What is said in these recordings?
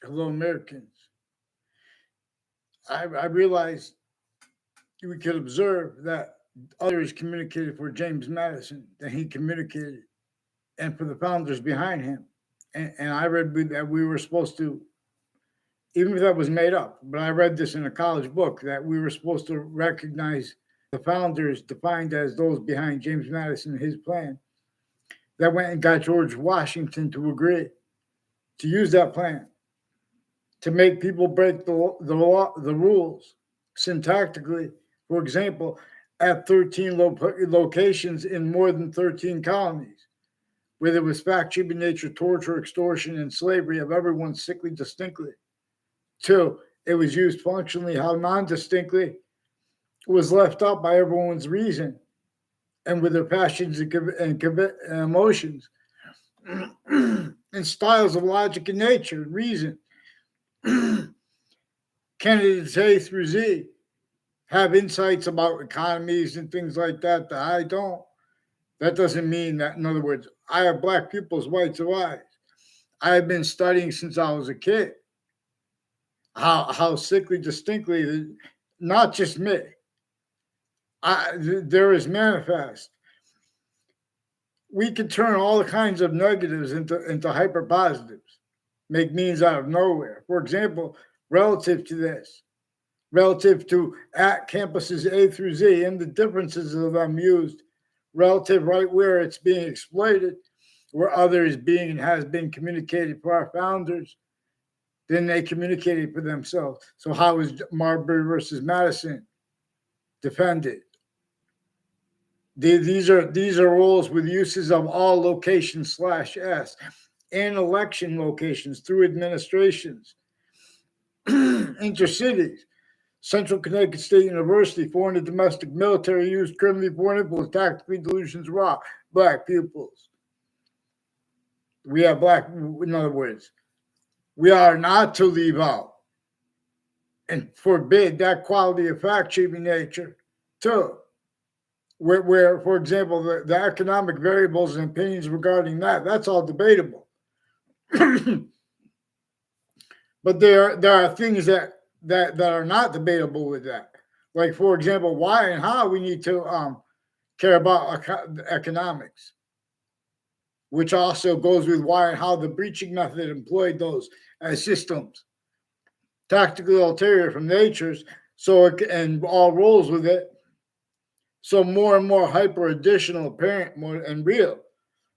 Hello, Americans. I realized we could observe that others communicated for James Madison than he communicated, and for the founders behind him. And I read that we were supposed to, even if that was made up, but I read this in a college book that we were supposed to recognize the founders defined as those behind James Madison and his plan that went and got George Washington to agree to use that plan to make people break the rules syntactically. For example, at 13 locations in more than 13 colonies, where there was fact, human nature, torture, extortion, and slavery of everyone sickly distinctly. Two, it was used functionally how non-distinctly was left out by everyone's reason and with their passions and emotions and styles of logic and nature and reason. Candidates A through Z have insights about economies and things like that that I don't. That doesn't mean that, in other words, I have black pupils, whites of eyes. I have been studying since I was a kid how sickly distinctly, not just me, there is manifest. We can turn all kinds of negatives into hyper positives, make means out of nowhere. For example, relative to this, relative to at campuses A through Z and the differences of them used, relative right where it's being exploited, where others being and has been communicated for our founders, then they communicated for themselves. So how is Marbury versus Madison defended? These are roles with uses of all locations /s and election locations through administrations, intercities. Central Connecticut State University, foreign and domestic military use, criminally foreign influence, tactically delusions raw, black pupils. We have black, in other words, we are not to leave out and forbid that quality of fact shaping nature too. Where, for example, the economic variables and opinions regarding that's all debatable. But there are things that are not debatable with that. Like, for example, why and how we need to care about economics, which also goes with why and how the breaching method employed those as systems, tactically ulterior from natures, so and all rolls with it. So more and more hyper additional, apparent, and real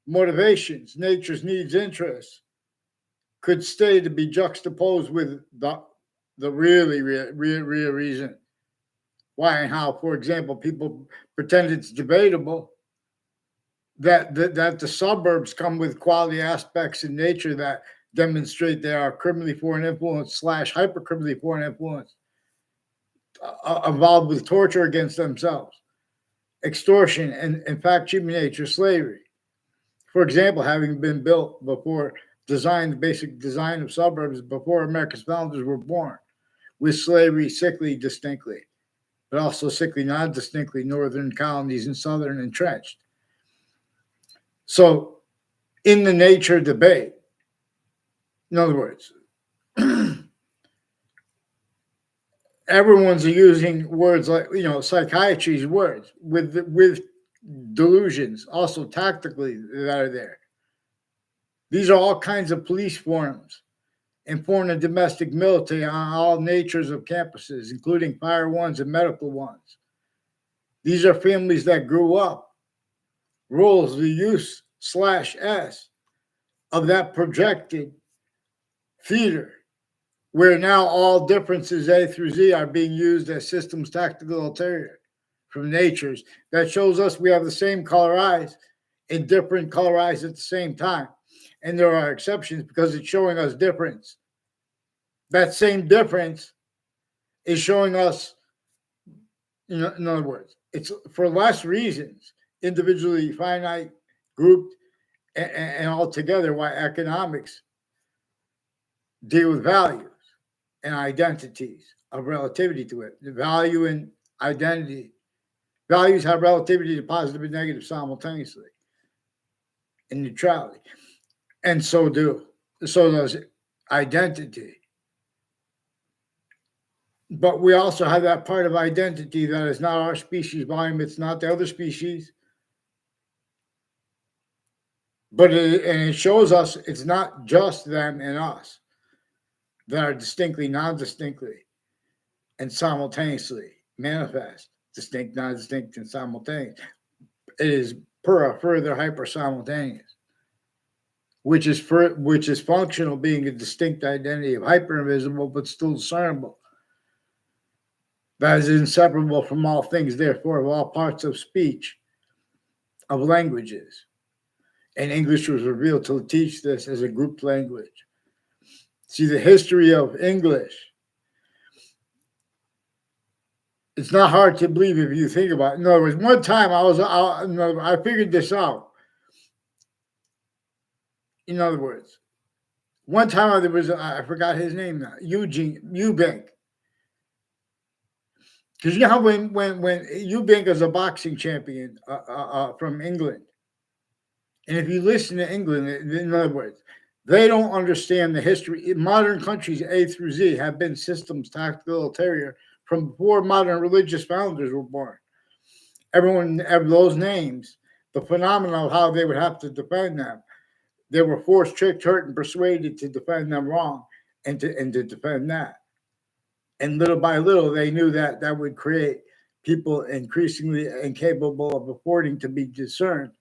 motivations, nature's needs, interests could stay to be juxtaposed with the really real reason why and how. For example, people pretend it's debatable that the suburbs come with quality aspects in nature that demonstrate they are criminally foreign influence / hyper criminally foreign influence involved with torture against themselves, extortion, and in fact human nature, slavery. For example, having been built before the basic design of suburbs before America's founders were born, with slavery sickly distinctly, but also sickly non-distinctly northern colonies and southern entrenched. So in the nature debate, in other words, everyone's using words like, psychiatry's words with delusions also tactically that are there. These are all kinds of police forms and foreign and domestic military on all natures of campuses, including fire ones and medical ones. These are families that grew up, roles, the use /s of that projected theater, where now all differences A through Z are being used as systems tactical ulterior from natures. That shows us we have the same color eyes and different color eyes at the same time. And there are exceptions because it's showing us difference. That same difference is showing us, in other words, it's for less reasons, individually finite, grouped, and all together, why economics deal with values and identities of relativity to it. The value and identity. Values have relativity to positive and negative simultaneously in neutrality. And so does identity. But we also have that part of identity that is not our species volume, it's not the other species. But it shows us it's not just them and us that are distinctly, non-distinctly, and simultaneously manifest. Distinct, non-distinct, and simultaneous. It is further hyper-simultaneous, which is functional, being a distinct identity of hyper-invisible but still discernible. That is inseparable from all things, therefore, of all parts of speech, of languages. And English was revealed to teach this as a group language. See, the history of English, it's not hard to believe if you think about it. In other words, one time I figured this out. In other words, one time there was, I forgot his name now, Eubank. Because you know how when Eubank is a boxing champion from England, and if you listen to England, in other words, they don't understand the history. Modern countries A through Z have been systems tactical ulterior from before modern religious founders were born. Everyone, those names, the phenomenon of how they would have to defend them, they were forced, tricked, hurt, and persuaded to defend them wrong and to defend that. And little by little, they knew that that would create people increasingly incapable of affording to be discerned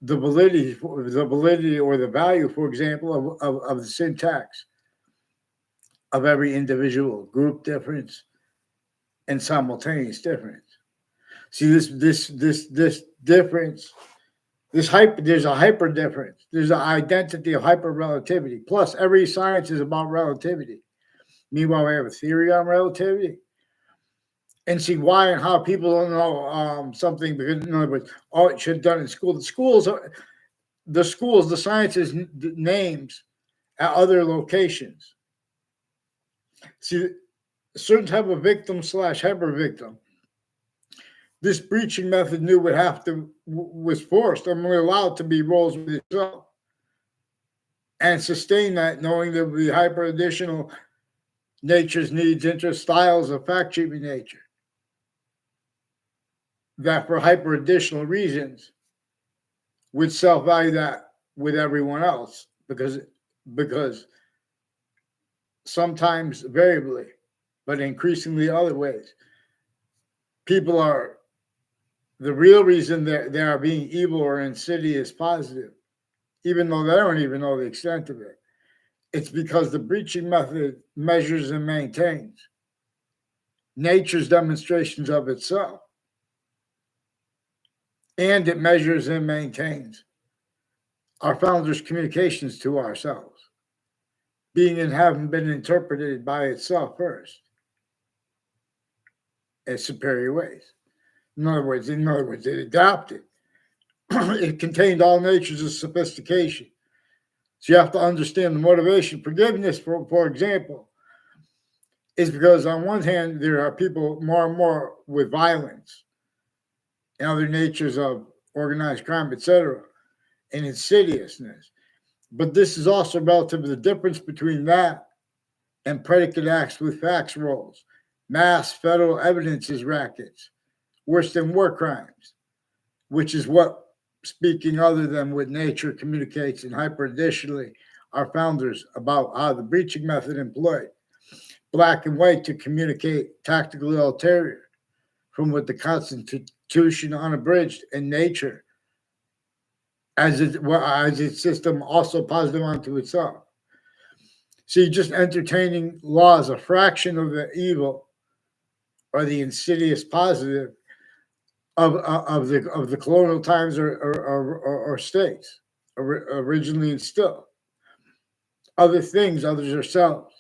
the validity or the value, for example, of the syntax of every individual, group difference, and simultaneous difference. See, this difference, there's a hyper difference. There's an identity of hyper-relativity. Plus, every science is about relativity. Meanwhile, we have a theory on relativity. And see why and how people don't know something because, in other words, it should have done in school. The sciences names at other locations. See, a certain type of victim / hyper victim. This breaching method knew was forced and only allowed to be roles with itself. And sustain that knowing there would be hyper additional nature's needs, interests, styles of fact treatment nature. That for hyper additional reasons would self-value that with everyone else because sometimes variably, but increasingly other ways, people are the real reason they are being evil or insidious positive, even though they don't even know the extent of it. It's because the breaching method measures and maintains nature's demonstrations of itself. And it measures and maintains our founders' communications to ourselves, being and having been interpreted by itself first as superior ways. In other words, it adapted. It contained all natures of sophistication. So you have to understand the motivation. Forgiveness, for example, is because on one hand, there are people more and more with violence and other natures of organized crime, etc., and insidiousness. But this is also relative to the difference between that and predicate acts with facts roles, mass federal evidences rackets, worse than war crimes, which is what speaking other than what nature communicates and hyper additionally our founders about how the breaching method employed black and white to communicate tactically ulterior from what the Constitution unabridged and nature as its system also positive onto itself. See, just entertaining laws, a fraction of the evil or the insidious positive of the colonial times or states originally and still. Other things, others ourselves,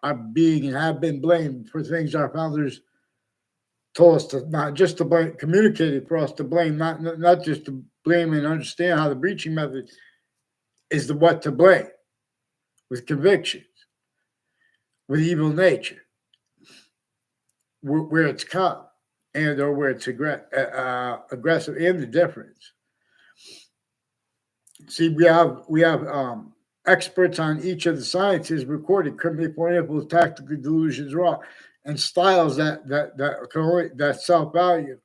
are being and have been blamed for things our founders told us to not just to blame, communicated for us to blame, not just to blame and understand how the breaching method is the what to blame with convictions, with evil nature, where it's come and or where it's aggressive, and the difference. See, we have experts on each of the sciences recorded criminally formidable tactical delusions raw and styles that self-value.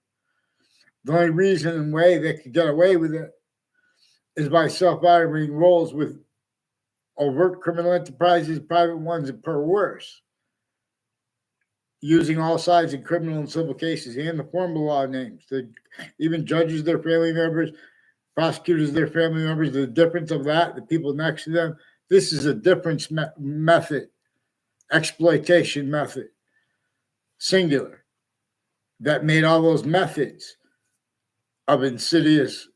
The only reason and way they could get away with it is by self-valuing roles with overt criminal enterprises, private ones, and per worse, using all sides in criminal and civil cases and the formal law names. Even judges, their family members, prosecutors, their family members. The difference of that, the people next to them, this is a difference method, exploitation method, singular, that made all those methods of insidious,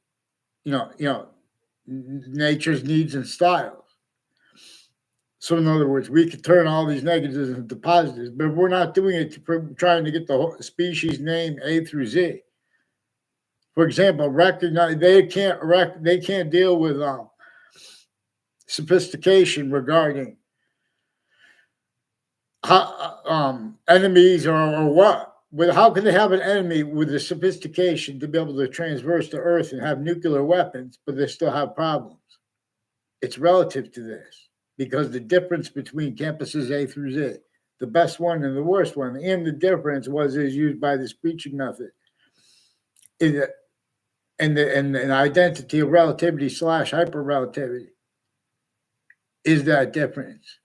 nature's needs and styles. So in other words, we could turn all these negatives into positives, but we're not doing it trying to get the whole species name A through Z. For example, recognize they can't deal with sophistication regarding enemies or what. How can they have an enemy with the sophistication to be able to transverse the earth and have nuclear weapons, but they still have problems? It's relative to this, because the difference between campuses A through Z, the best one and the worst one, and the difference is used by the breaching method, is and the identity of relativity / hyper-relativity is that difference.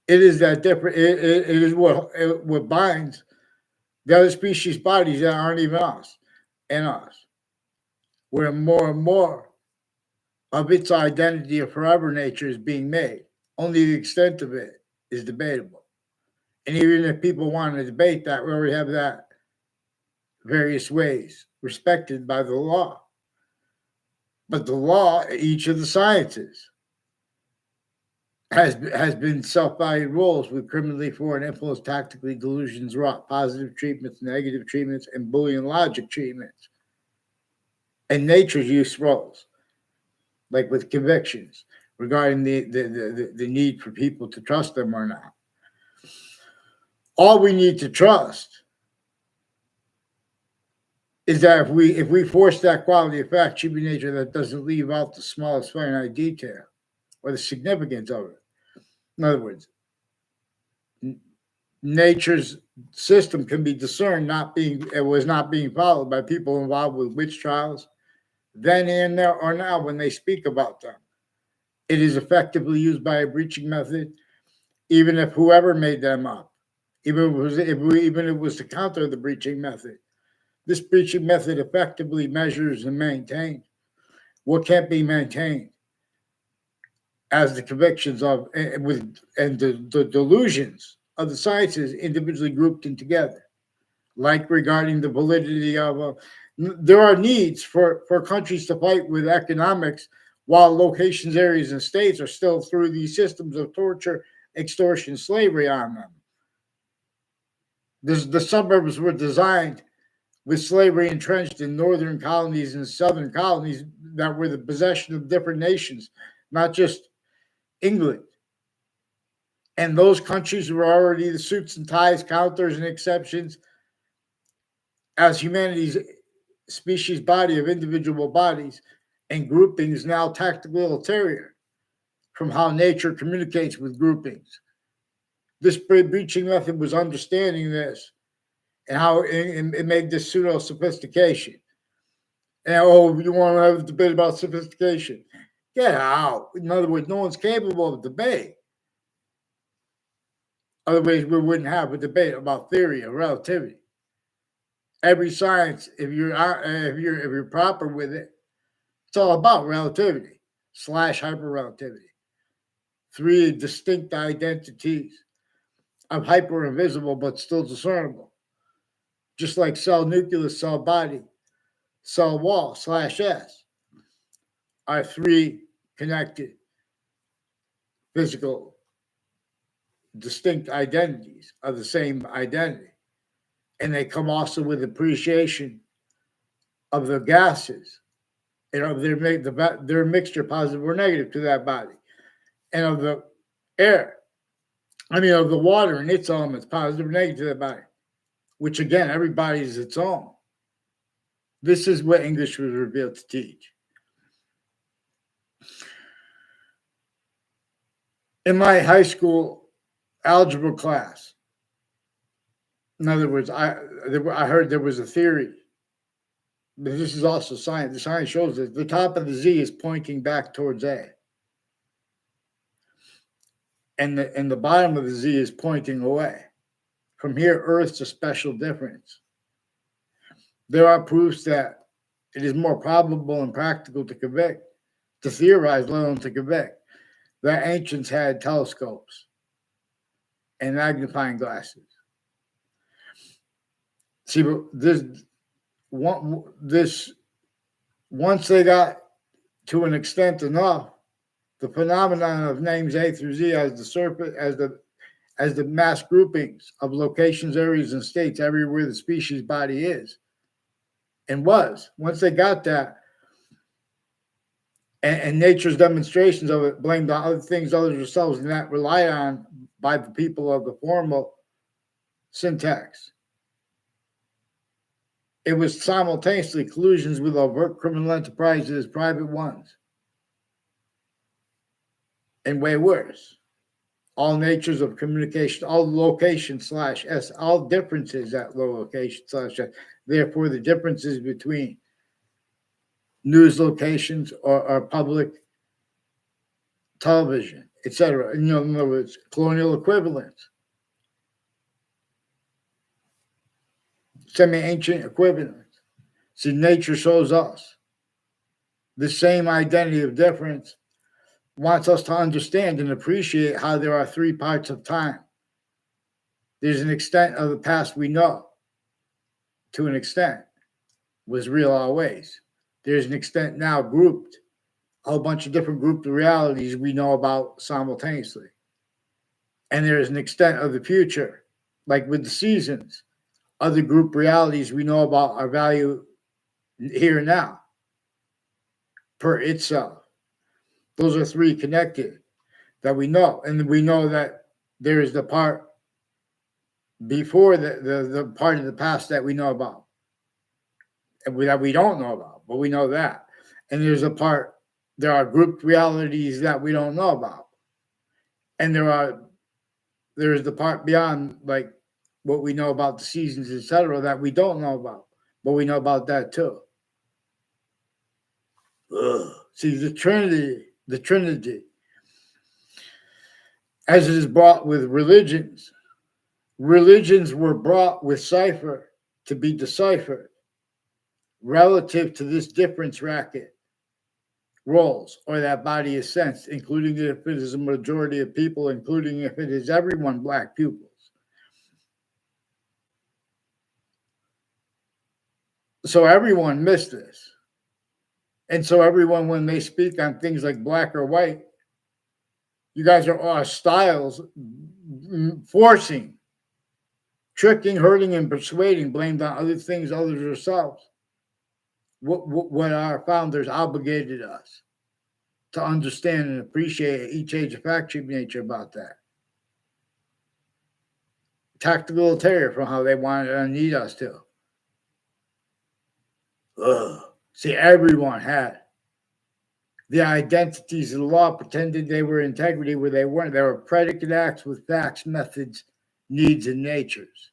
It is that different. It is what binds the other species bodies that aren't even us and us, where more and more of its identity of forever nature is being made. Only the extent of it is debatable. And even if people want to debate that, we already have that various ways respected by the law. But the law, each of the sciences, has been self-valued roles with criminally foreign influence, tactically delusions wrought, positive treatments, negative treatments, and Boolean logic treatments. And nature's use roles, like with convictions, regarding the need for people to trust them or not. All we need to trust is that if we force that quality of fact, human nature that doesn't leave out the smallest finite detail or the significance of it. In other words, nature's system can be discerned was not being followed by people involved with witch trials then and there or now when they speak about them. It is effectively used by a breaching method, even if whoever made them up, even if it was to counter the breaching method. This breaching method effectively measures and maintains what can't be maintained as the convictions of the delusions of the sciences individually grouped in together, like regarding the validity of there are needs for countries to fight with economics while locations, areas, and states are still through these systems of torture, extortion, slavery on them. The suburbs were designed with slavery entrenched in northern colonies and southern colonies that were the possession of different nations, not just England. And those countries were already the suits and ties, counters, and exceptions as humanity's species body of individual bodies and groupings now tactically ulterior from how nature communicates with groupings. This breaching method was understanding this and how it made this pseudo sophistication. And you want to have a debate about sophistication? Get out. In other words, no one's capable of debate. Otherwise, we wouldn't have a debate about theory of relativity. Every science, if you're proper with it, it's all about relativity / hyper-relativity. Three distinct identities of hyper-invisible but still discernible, just like cell nucleus, cell body, cell wall / S, are three connected physical distinct identities of the same identity. And they come also with appreciation of the gases and of their mixture, positive or negative, to that body, and of the air. Of the water and its elements, positive or negative, to that body, which again, every body is its own. This is what English was revealed to teach. In my high school algebra class, in other words, I heard there was a theory, but this is also science. The science shows that the top of the Z is pointing back towards A, and the bottom of the Z is pointing away. From here, Earth's a special difference. There are proofs that it is more probable and practical to theorize, let alone to convict, that ancients had telescopes and magnifying glasses. See, but this once they got to an extent enough, the phenomenon of names A through Z as the mass groupings of locations, areas, and states everywhere the species body is and was. Once they got that, and nature's demonstrations of it blamed on other things other than themselves and not relied on by the people of the formal syntax. It was simultaneously collusions with overt criminal enterprises, private ones, and way worse. All natures of communication, all location slash S, all differences at low location slash S. Therefore, the differences between news locations or public television, etc. In other words, colonial equivalents, semi-ancient equivalents. See, nature shows us the same identity of difference, wants us to understand and appreciate how there are three parts of time. There's an extent of the past we know, to an extent, was real always. There's an extent now grouped, a whole bunch of different grouped realities we know about simultaneously. And there is an extent of the future, like with the seasons, other group realities we know about our value here and now, per itself. Those are three connected that we know. And we know that there is the part before the part of the past that we know about, and that we don't know about, but we know that. And there are grouped realities that we don't know about. And there is the part beyond, like what we know about the seasons, etc., that we don't know about, but we know about that too. Ugh. See, the Trinity, as it is brought with religions were brought with cipher to be deciphered relative to this difference racket roles, or that body is sensed, including if it is a majority of people, including if it is everyone black pupils. So everyone missed this. And so everyone, when they speak on things like black or white, you guys are styles forcing, tricking, hurting, and persuading, blamed on other things other than yourselves. What our founders obligated us to understand and appreciate each age of factory nature about that. Tactical ulterior from how they wanted and need us to. Ugh. See, everyone had the identities of the law, pretended they were integrity where they weren't. They were predicate acts with facts, methods, needs, and natures.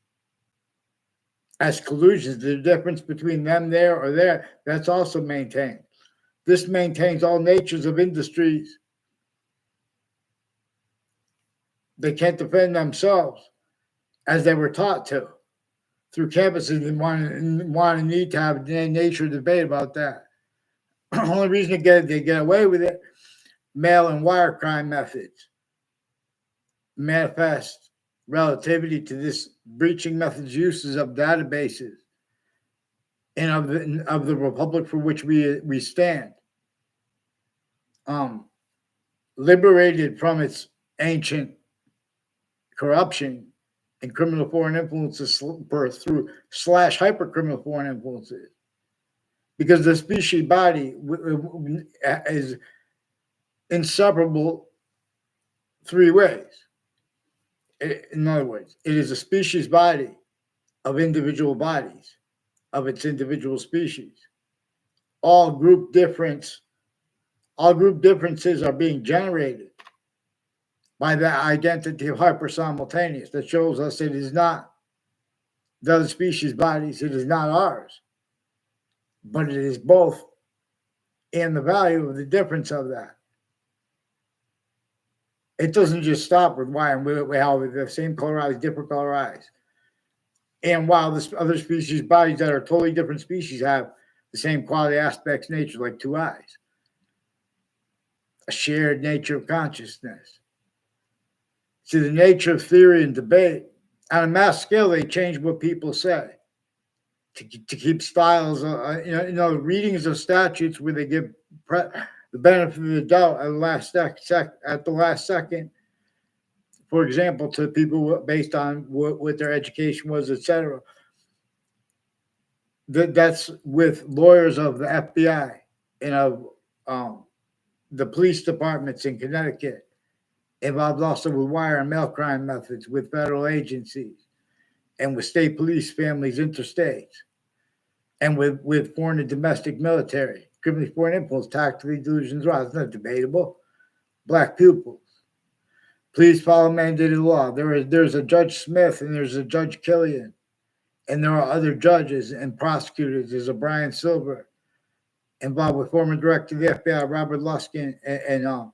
As collusions, the difference between them there or there, that's also maintained. This maintains all natures of industries. They can't defend themselves as they were taught to through campuses and want and need to have a nature debate about that. Only reason they get away with it, mail and wire crime methods manifest relativity to this breaching methods uses of databases and of the republic for which we stand, liberated from its ancient corruption and criminal foreign influences through / hyper criminal foreign influences, because the species body is inseparable three ways. In other words, it is a species body of individual bodies, of its individual species. All group differences are being generated by that identity of hyper-simultaneous that shows us it is not the other species' bodies, it is not ours, but it is both, and the value of the difference of that. It doesn't just stop with why and we have the same color eyes, different color eyes. And while this other species bodies that are totally different species have the same quality aspects, nature, like two eyes, a shared nature of consciousness. See, the nature of theory and debate, on a mass scale, they change what people say to keep styles, readings of statutes where they give the benefit of the doubt at the last second, for example, to people based on what their education was, etc. That's with lawyers of the FBI and of the police departments in Connecticut, involved also with wire and mail crime methods with federal agencies and with state police families interstates, and with foreign and domestic military, criminally foreign influence, tactically delusions, right? It's not debatable. Black pupils. Please follow mandated law. There's a Judge Smith and there's a Judge Killian, and there are other judges and prosecutors. There's a Brian Silver involved with former director of the FBI, Robert Luskin, and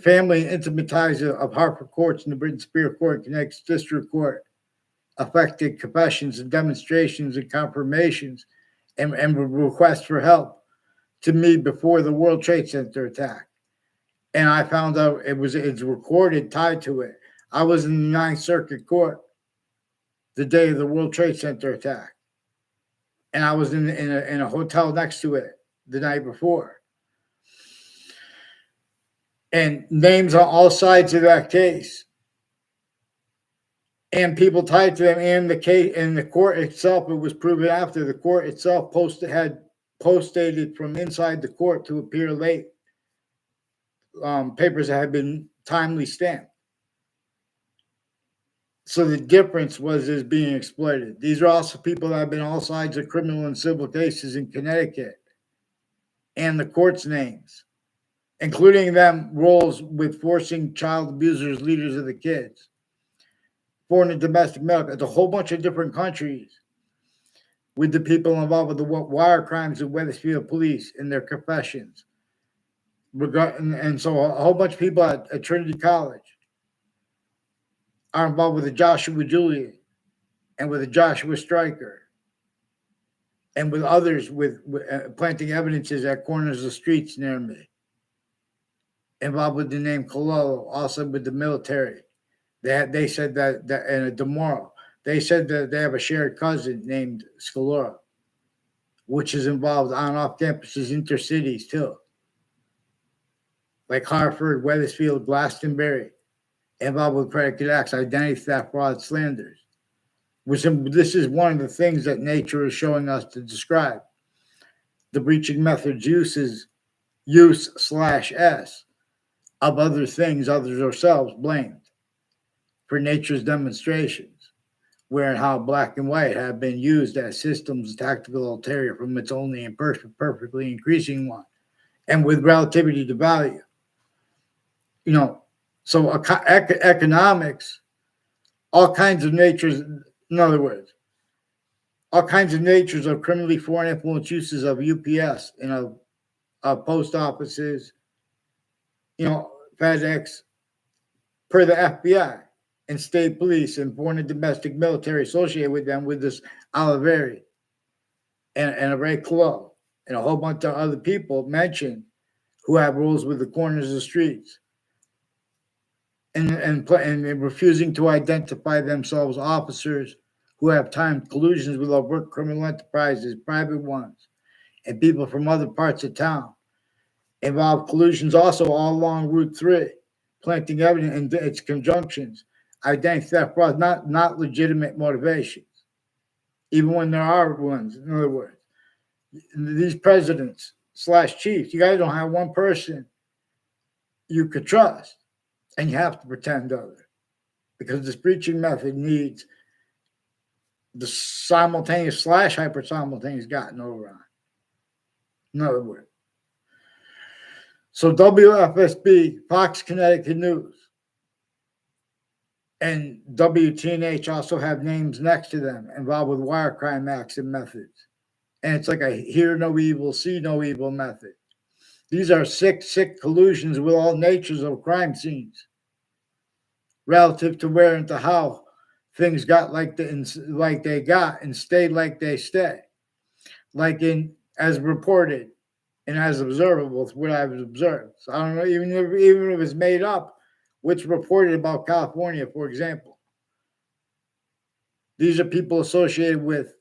family and intimate ties of Hartford courts and the Britain Superior Court and Connecticut District Court, affected confessions and demonstrations and confirmations and requests for help to me before the World Trade Center attack. And I found out it's recorded, tied to it. I was in the Ninth Circuit Court the day of the World Trade Center attack, and I was in a hotel next to it the night before. And names on all sides of that case, and people tied to them, and the case in the court itself. It was proven after the court itself had post-dated from inside the court to appear late. Papers that had been timely stamped. So the difference is being exploited. These are also people that have been all sides of criminal and civil cases in Connecticut, and the court's names, including them roles with forcing child abusers, leaders of the kids, foreign and domestic medical. It's a whole bunch of different countries with the people involved with the wire crimes of Wethersfield police and their confessions. And so a whole bunch of people at Trinity College are involved with the Joshua Julian and with the Joshua Stryker and with others with planting evidences at corners of streets near me. Involved with the name Cololo, also with the military. They said that in a DeMoro, they said that they have a shared cousin named Scalora, which is involved on off campuses, intercities too, like Hartford, Wethersfield, Glastonbury, involved with predicate acts, identity theft, fraud, slanders. This is one of the things that nature is showing us to describe. The breaching methods use/S of other things, others ourselves, blamed for nature's demonstrations, where and how black and white have been used as systems of tactical ulterior from its only imperfect, perfectly increasing one, and with relativity to value. So economics, all kinds of natures, in other words, all kinds of natures of criminally foreign influence uses of UPS and of post offices, FedEx, per the FBI and state police and foreign and domestic military associated with them, with this Oliveri and Ray Clo and a whole bunch of other people mentioned who have roles with the corners of the streets and refusing to identify themselves officers who have timed collusions with overt criminal enterprises, private ones, and people from other parts of town. Involved collusions also all along Route 3, planting evidence in its conjunctions, identity theft, fraud, not legitimate motivations, even when there are ones. In other words, these presidents/chiefs, you guys don't have one person you could trust, and you have to pretend other, because this breaching method needs the simultaneous/hyper-simultaneous gotten over on. In other words, so WFSB, Fox Connecticut News, And WTNH also have names next to them involved with wire crime acts and methods. And it's like a hear no evil, see no evil method. These are sick collusions with all natures of crime scenes relative to where and to how things got like they got and stayed like they stay. Like in as reported and as observable to what I've observed. So I don't know, even if it's made up, what's reported about California, for example. These are people associated with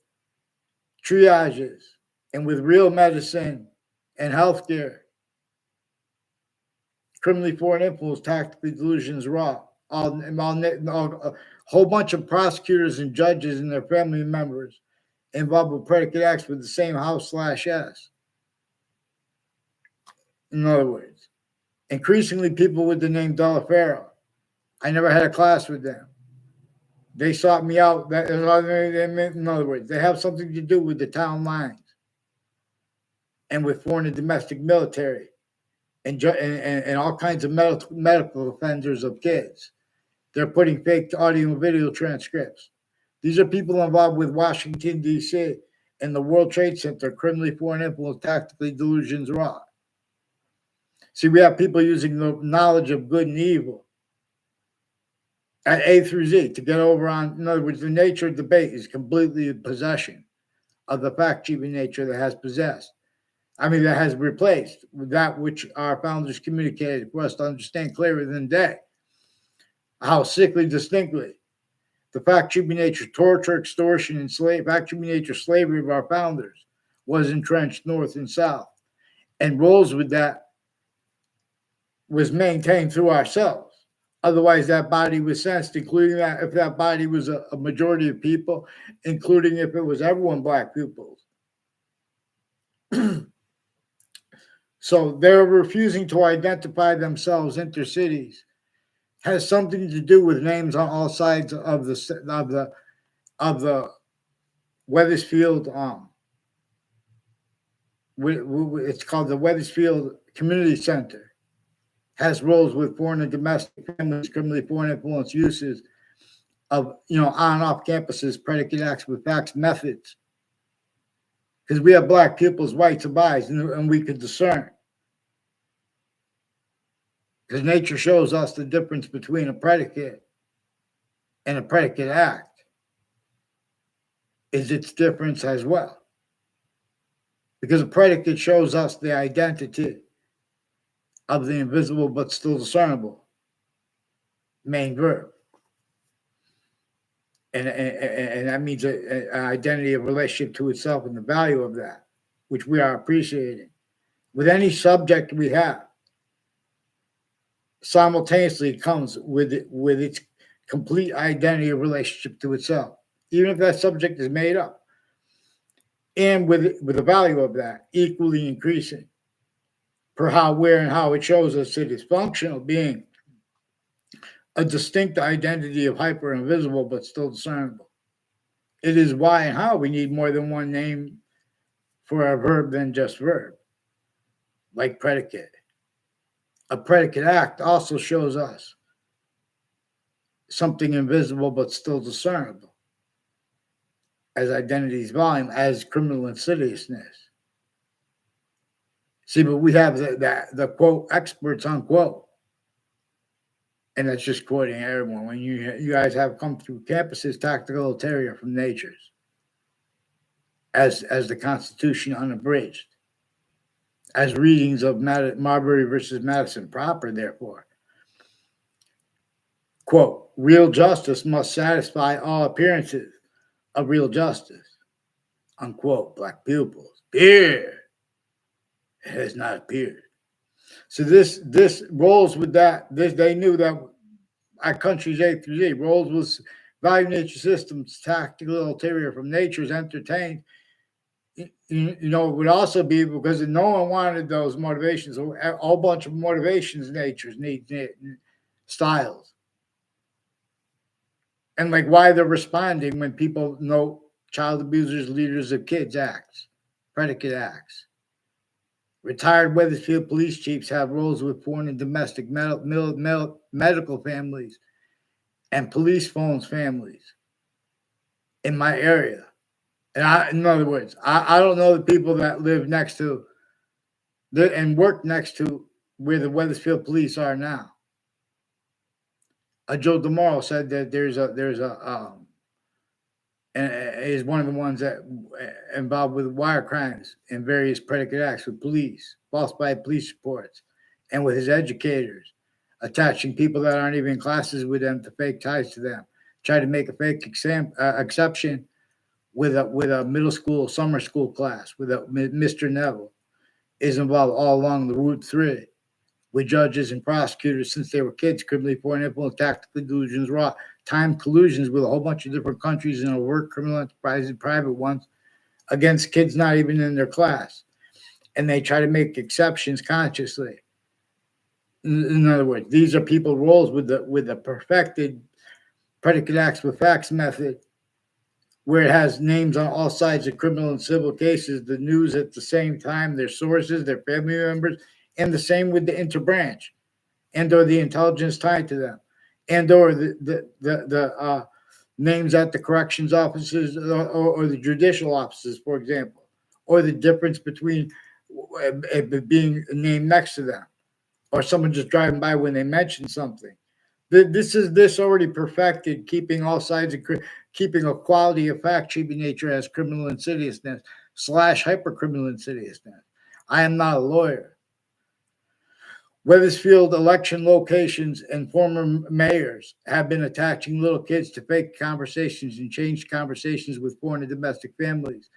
triages and with real medicine and healthcare, criminally foreign influence, tactically delusions, raw. A whole bunch of prosecutors and judges and their family members involved with predicate acts with the same house/S. In other words, increasingly people with the name Delaferro. I never had a class with them. They sought me out. In other words, they have something to do with the town lines and with foreign and domestic military and all kinds of medical offenders of kids. They're putting fake audio and video transcripts. These are people involved with Washington, D.C. and the World Trade Center, criminally foreign influence, tactically delusions, raw. See, we have people using the knowledge of good and evil at A through Z to get over on, in other words, the nature of debate is completely in possession of the fact-cheating nature that has possessed. That has replaced that which our founders communicated for us to understand clearer than day. How sickly distinctly the fact-cheating nature, torture, extortion, and fact-cheating nature slavery of our founders was entrenched north and south. And roles with that was maintained through ourselves. Otherwise, that body was sensed, including that if that body was a majority of people, including if it was everyone black pupils. So they're refusing to identify themselves intercities has something to do with names on all sides of the Wethersfield. It's called the Wethersfield Community Center. Has roles with foreign and domestic families, criminally foreign influence uses of on and off campuses, predicate acts with facts methods. Because we have black pupils, whites, and bias, and we could discern. Because nature shows us the difference between a predicate and a predicate act is its difference as well. Because a predicate shows us the identity of the invisible but still discernible main verb. And that means an identity of relationship to itself and the value of that, which we are appreciating. With any subject we have, simultaneously it comes with its complete identity of relationship to itself, even if that subject is made up. And with the value of that equally increasing for how, where, and how it shows us it is functional, being a distinct identity of hyper invisible but still discernible. It is why and how we need more than one name for a verb than just verb, like predicate. A predicate act also shows us something invisible but still discernible as identity's volume, as criminal insidiousness. See, but we have the quote experts unquote, and that's just quoting everyone. When you guys have come through campuses, tactical ulterior from natures, as the Constitution unabridged, as readings of Marbury versus Madison proper, therefore. Quote, real justice must satisfy all appearances of real justice, unquote, black pupils. Here, it has not appeared. So this rolls with that. They knew that our country's A through Z rolls with value nature systems, tactical ulterior from nature's entertained. It would also be because no one wanted those motivations. A whole bunch of motivations natures need styles. And like why they're responding when people know child abusers, leaders of kids acts, predicate acts. Retired Wethersfield police chiefs have roles with foreign and domestic medical families and police phones families in my area. And in other words, I don't know the people that live next to and work next to where the Wethersfield police are now. Joe DeMauro said that and is one of the ones that involved with wire crimes and various predicate acts with police, falsified police reports, and with his educators, attaching people that aren't even in classes with them to fake ties to them, try to make a fake exception with a middle school, summer school class with a Mr. Neville is involved all along the Route 3 with judges and prosecutors since they were kids, criminally foreign influence, tactical delusions, raw time collusions with a whole bunch of different countries and overt criminal enterprises, private ones, against kids not even in their class. And they try to make exceptions consciously. In other words, these are people roles with the perfected predicate acts with facts method, where it has names on all sides of criminal and civil cases, the news at the same time, their sources, their family members, and the same with the interbranch, and or the intelligence tied to them, and or the names at the corrections offices or the judicial offices, for example, or the difference between being named next to them, or someone just driving by when they mention something. This already perfected, keeping all sides of keeping a quality of fact sheepy nature as criminal insidiousness / hyper-criminal insidiousness. I am not a lawyer. Wethersfield election locations and former mayors have been attaching little kids to fake conversations and changed conversations with foreign and domestic families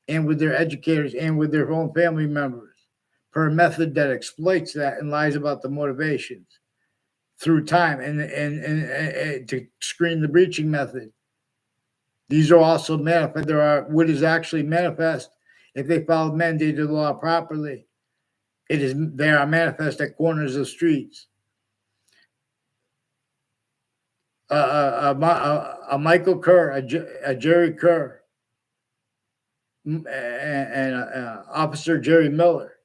and with their educators and with their own family members per a method that exploits that and lies about the motivations through time and to screen the breaching method. These are also manifest. There are what is actually manifest if they follow mandated law properly. They are manifest at corners of streets. A Michael Kerr, a Jerry Kerr, and Officer Jerry Miller.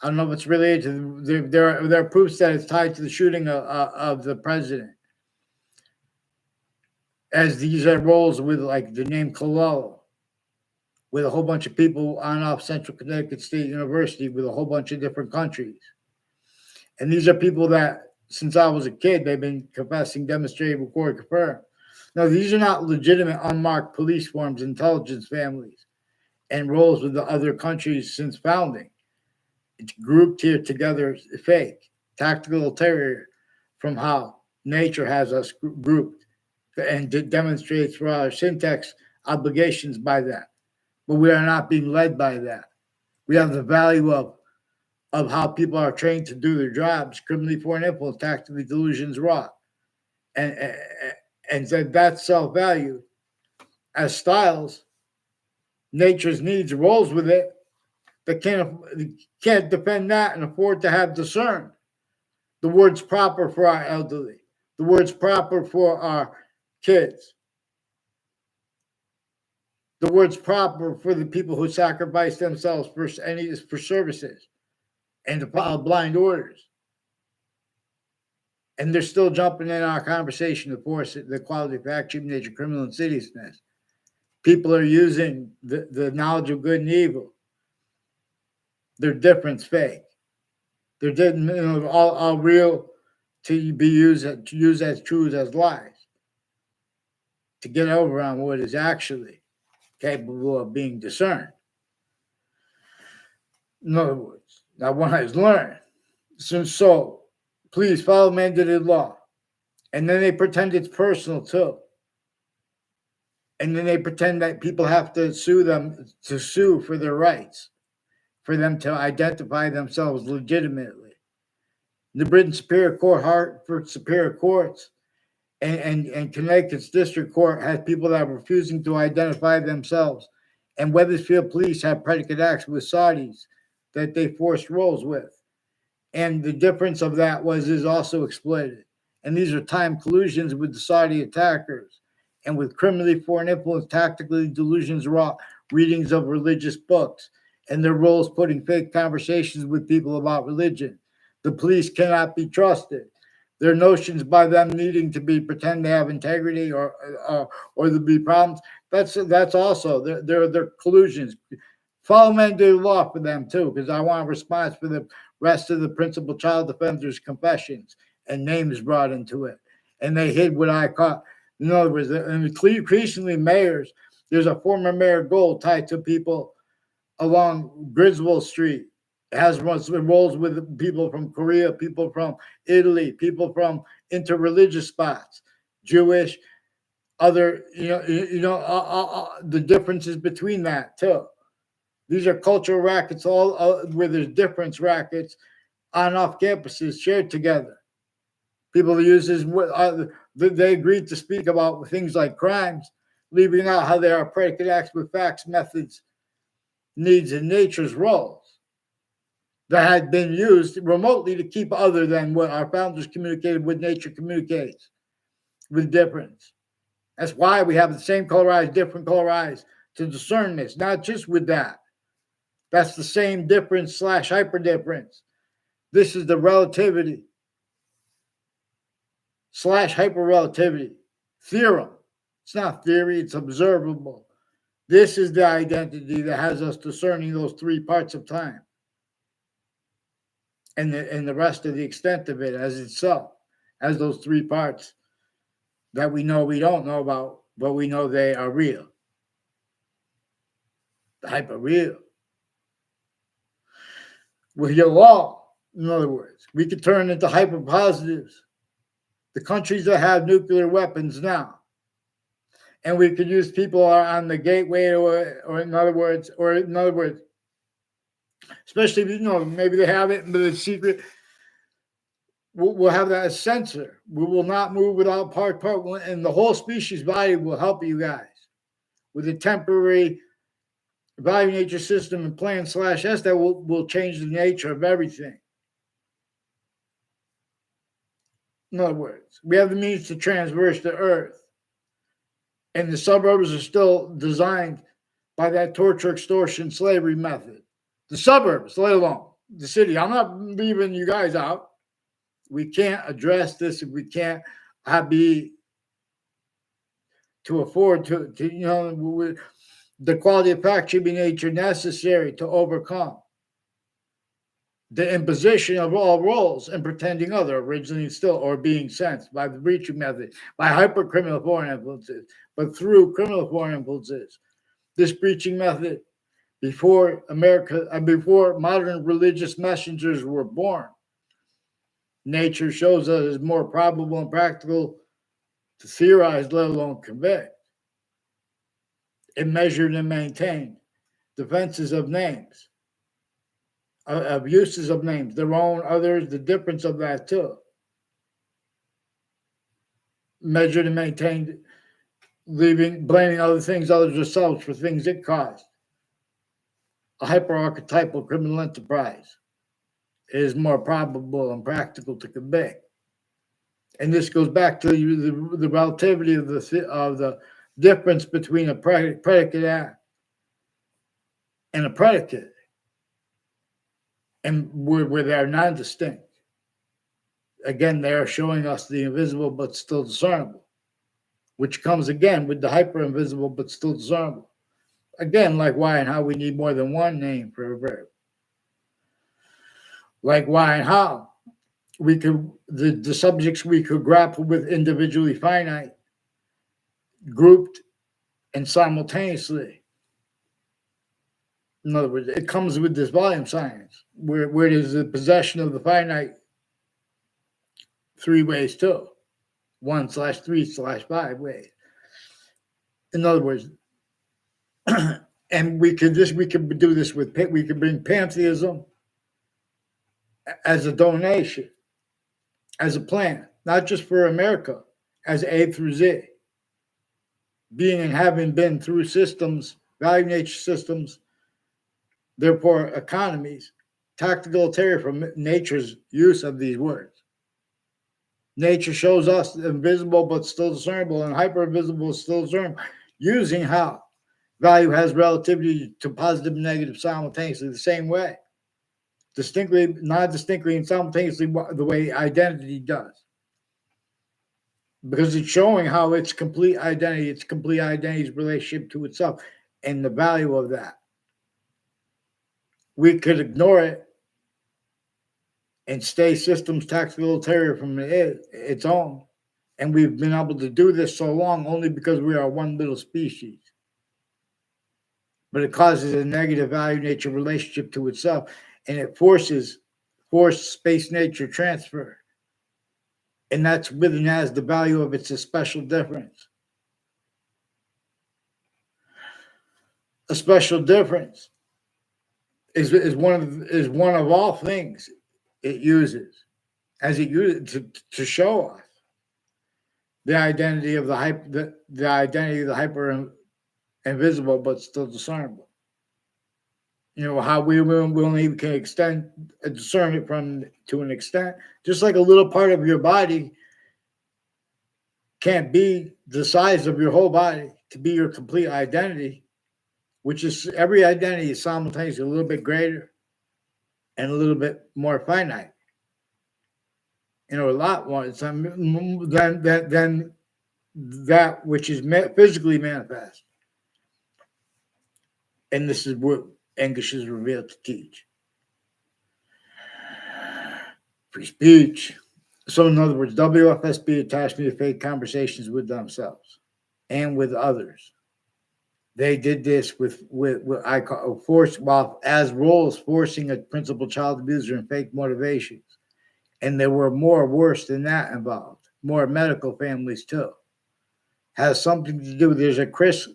I don't know if it's related to. There are proofs that it's tied to the shooting of the president. As these are roles with like the name Kamala, with a whole bunch of people on off Central Connecticut State University with a whole bunch of different countries. And these are people that, since I was a kid, they've been confessing, demonstrating, recorded, confirmed. Now, these are not legitimate unmarked police forms, intelligence families, and roles with the other countries since founding. It's grouped here together, fake, tactical ulterior from how nature has us grouped and demonstrates for our syntax obligations by that. But we are not being led by that. We have the value of how people are trained to do their jobs, criminally foreign influence, tactically delusions, raw. And so that's self-value. As styles, nature's needs rolls with it. They can't defend that and afford to have discerned. The word's proper for our elderly. The word's proper for our kids. The word's proper for the people who sacrifice themselves for services and to follow blind orders. And they're still jumping in our conversation to force the quality of fact, cheap nature, criminal insidiousness. People are using the knowledge of good and evil. Their difference fake. They're all real to be used as truths as lies. To get over on what is actually capable of being discerned. In other words, now one has learned. So please follow mandated law. And then they pretend it's personal too. And then they pretend that people have to sue for their rights, for them to identify themselves legitimately. The Britain Superior Court, Hartford Superior Courts, and Connecticut's District Court has people that are refusing to identify themselves. And Wethersfield police have predicate acts with Saudis that they forced roles with. And the difference of that is also exploited. And these are time collusions with the Saudi attackers and with criminally foreign influence, tactically delusions, raw readings of religious books, and their roles putting fake conversations with people about religion. The police cannot be trusted. Their notions by them needing to be pretend they have integrity or to be problems. That's also their collusions. Follow mandatory law for them too, because I want a response for the rest of the principal child defenders' confessions and names brought into it. And they hid what I caught. In other words, increasingly mayors, there's a former mayor Gold tied to people along Griswold Street. It has roles with people from Korea, people from Italy, people from interreligious spots, Jewish, other, the differences between that too. These are cultural rackets, all where there's difference rackets on and off campuses shared together. People use this, they agreed to speak about things like crimes, leaving out how they are predicate acts with facts, methods, needs, and nature's roles that had been used remotely to keep other than what our founders communicated with nature communicates with difference. That's why we have the same color eyes, different color eyes to discern this, not just with that. That's the same difference / hyper difference. This is the relativity / hyper relativity theorem. It's not theory, it's observable. This is the identity that has us discerning those 3 parts of time and the rest of the extent of it as itself, as those 3 parts that we know we don't know about, but we know they are real. The hyper real. With your law, in other words, we could turn into hyper positives. The countries that have nuclear weapons now, and we could use people on the gateway, or in other words, especially if maybe they have it, but it's secret. We'll have that as sensor. We will not move without part, and the whole species body will help you guys with a temporary value nature system and plan / S that will change the nature of everything. In other words, we have the means to transverse the earth. And the suburbs are still designed by that torture, extortion, slavery method. The suburbs, let alone the city. I'm not leaving you guys out. We can't address this if we can't be to afford to the quality of fact should be nature necessary to overcome the imposition of all roles and pretending other, originally still, or being sensed by the breaching method, by hyper-criminal foreign influences, but through criminal foreign influences. This breaching method, before modern religious messengers were born, nature shows us as more probable and practical to theorize, let alone convict. It measured and maintained defenses of names, of uses of names, their own, others, the difference of that too. Measured and maintained, blaming other things, others themselves for things it caused. A hyper-archetypal criminal enterprise is more probable and practical to convict. And this goes back to the relativity of the difference between a predicate act and a predicate, and where they are non-distinct. Again, they are showing us the invisible but still discernible, which comes again with the hyper-invisible but still discernible. Again, like why and how we need more than one name for a verb. Like why and how we could, the subjects we could grapple with individually finite, grouped, and simultaneously. In other words, it comes with this volume science, where it is the possession of the finite 3 ways too, 1/3/5 ways. In other words, and we could do this with, we could bring pantheism as a donation, as a plan, not just for America, as A through Z. Being and having been through systems, value nature systems, therefore economies, tactical terror from nature's use of these words. Nature shows us invisible but still discernible, and hyper-invisible still discernible, using how value has relativity to positive and negative simultaneously the same way. Distinctly, non-distinctly, and simultaneously the way identity does. because it's showing how its complete identity's relationship to itself, and the value of that. We could ignore it and stay systems tactile from its own. And we've been able to do this so long only because we are one little species. But it causes a negative value nature relationship to itself, and it forced space nature transfer. And that's within as the value of it's a special difference. A special difference is one of all things it uses as it uses to show us the identity of the identity of the hyper invisible but still discernible. How we only can extend a discernment from to an extent, just like a little part of your body can't be the size of your whole body to be your complete identity, which is every identity is simultaneously a little bit greater and a little bit more finite. A lot more than that which is physically manifest. And this is what English is revealed to teach. Free speech. So in other words, WFSB attached me to fake conversations with themselves and with others. They did this with I call force, while as roles forcing a principal child abuser and fake motivations. And there were more worse than that involved. More medical families too. Has something to do. There's a Chris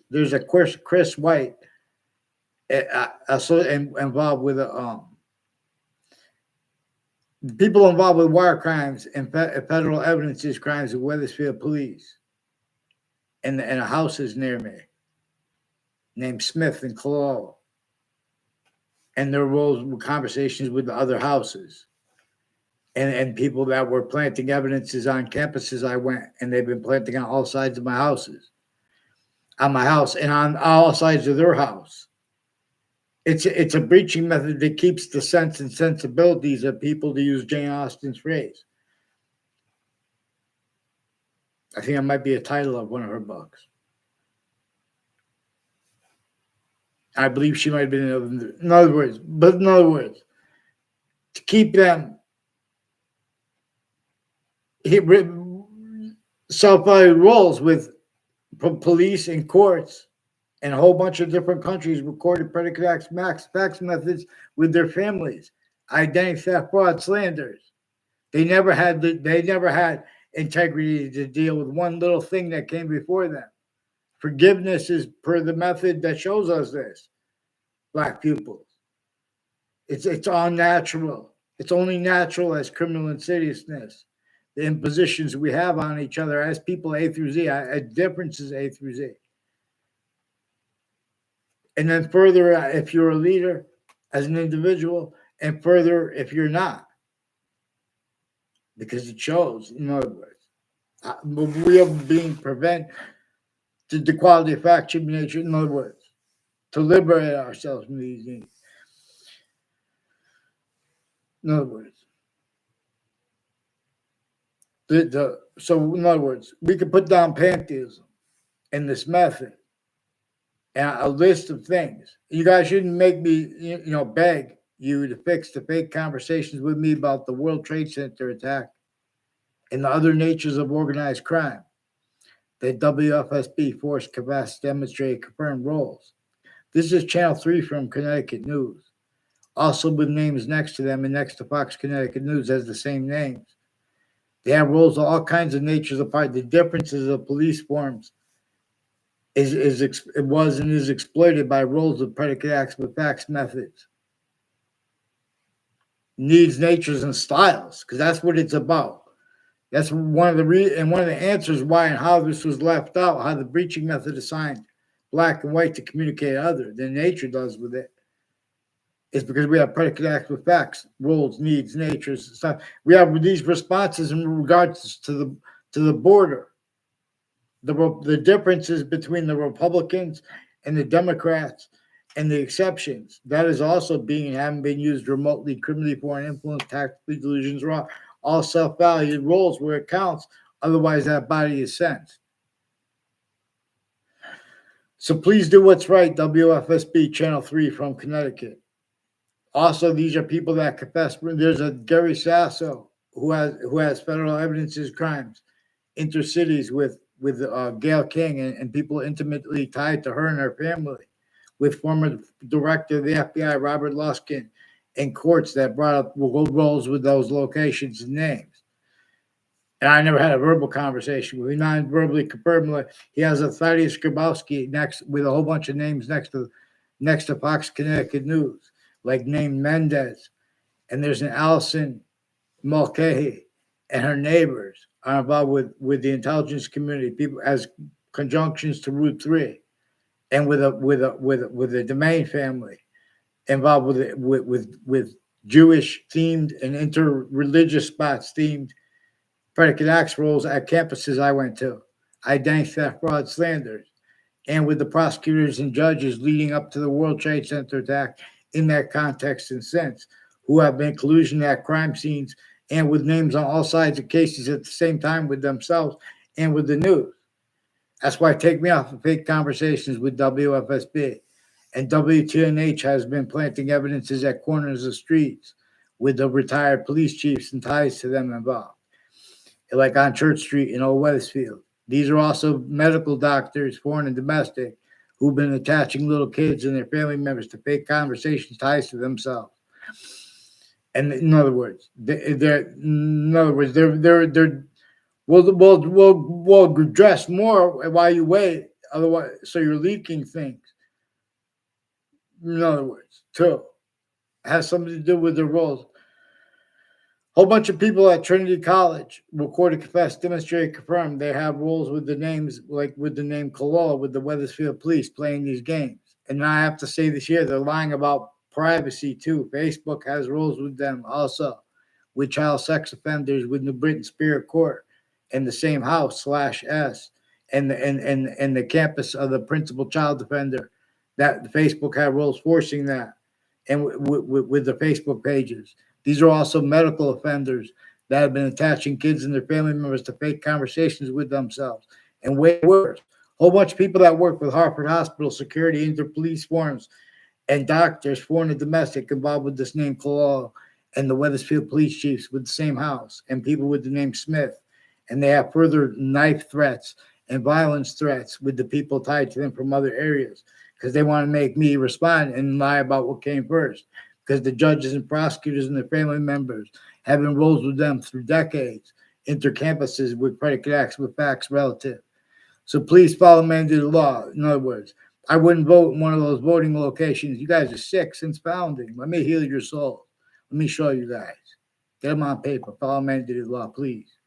White involved with people involved with wire crimes and federal evidences crimes of Wethersfield police, and a house is near me, named Smith and Colorado, and their roles were conversations with the other houses, and people that were planting evidences on campuses. I went, and they've been planting on all sides of my houses, on my house, and on all sides of their house. It's a breaching method that keeps the sense and sensibilities of people, to use Jane Austen's phrase. I think that might be a title of one of her books. I believe she might have been, in other words, to keep them self-valued roles with police and courts and a whole bunch of different countries recorded predicate acts, facts methods with their families, identity theft, fraud, slanders. They never had integrity to deal with one little thing that came before them. Forgiveness is per the method that shows us this. Black pupils. It's all natural. It's only natural as criminal insidiousness. The impositions we have on each other as people A through Z, differences A through Z. And then further, if you're a leader as an individual, and further if you're not. Because it shows, in other words, we are being prevented the quality of fact should be nature, in other words, to liberate ourselves from these needs. In other words, so in other words, we could put down pantheism in this method and a list of things. You guys shouldn't make me, beg you to fix the fake conversations with me about the World Trade Center attack and the other natures of organized crime that WFSB forced Kavas demonstrate confirmed roles. This is Channel 3 from Connecticut News, also with names next to them and next to Fox Connecticut News has the same names. They have roles of all kinds of natures apart. The differences of police forms is exploited by roles of predicate acts with facts methods. Needs, natures, and styles, because that's what it's about. That's one of the answers why and how this was left out, how the breaching method assigned black and white to communicate other than nature does with it. It's because we have predicate acts with facts, roles, needs, natures, stuff. We have these responses in regards to the border. The differences between the Republicans and the Democrats and the exceptions. That is also having been used remotely, criminally, foreign influence, tactically, delusions, all self-valued roles where it counts Otherwise, that body is sent. So please do what's right, WFSB Channel 3 from Connecticut. Also, these are people that confess. There's a Gary Sasso who has federal evidences crimes, intercities with Gail King and people intimately tied to her and her family, with former director of the FBI Robert Luskin, and courts that brought up roles with those locations and names. And I never had a verbal conversation with him. Non-verbally confirmed. He has a Thaddeus Grabowski next with a whole bunch of names next to Fox Connecticut News, like named Mendez. And there's an Allison Mulcahy, and her neighbors are involved with the intelligence community, people as conjunctions to Route 3, and with the Domain family involved with Jewish themed and interreligious spots themed predicate acts roles at campuses I went to, identity theft, fraud, slanders, and with the prosecutors and judges leading up to the World Trade Center attack in that context and sense, who have been collusion at crime scenes and with names on all sides of cases at the same time with themselves and with the news. That's why take me off of fake conversations with WFSB. And WTNH has been planting evidences at corners of streets with the retired police chiefs and ties to them involved, like on Church Street in Old Wethersfield. These are also medical doctors, foreign and domestic, who've been attaching little kids and their family members to fake conversations ties to themselves. And in other words, we'll dress more while you wait. Otherwise, so you're leaking things. In other words, too, has something to do with their roles. Whole bunch of people at Trinity College recorded, confessed, demonstrated, confirmed they have roles with the names, like with the name Kamala, with the Wethersfield police playing these games. And now I have to say this here, they're lying about privacy too. Facebook has roles with them also, with child sex offenders with New Britain Superior Court in the same house /S and the campus of the principal child defender. That the Facebook had roles forcing that, and with the Facebook pages. These are also medical offenders that have been attaching kids and their family members to fake conversations with themselves. And way worse, a whole bunch of people that work with Hartford Hospital security, inter-police forums, and doctors, foreign and domestic, involved with this name Kalal, and the Wethersfield police chiefs with the same house, and people with the name Smith. And they have further knife threats and violence threats with the people tied to them from other areas, because they want to make me respond and lie about what came first. Because the judges and prosecutors and their family members have been roles with them through decades, intercampuses with predicate acts with facts relative. So please follow mandated law. In other words, I wouldn't vote in one of those voting locations. You guys are sick since founding. Let me heal your soul. Let me show you guys. Get them on paper. Follow mandated law, please.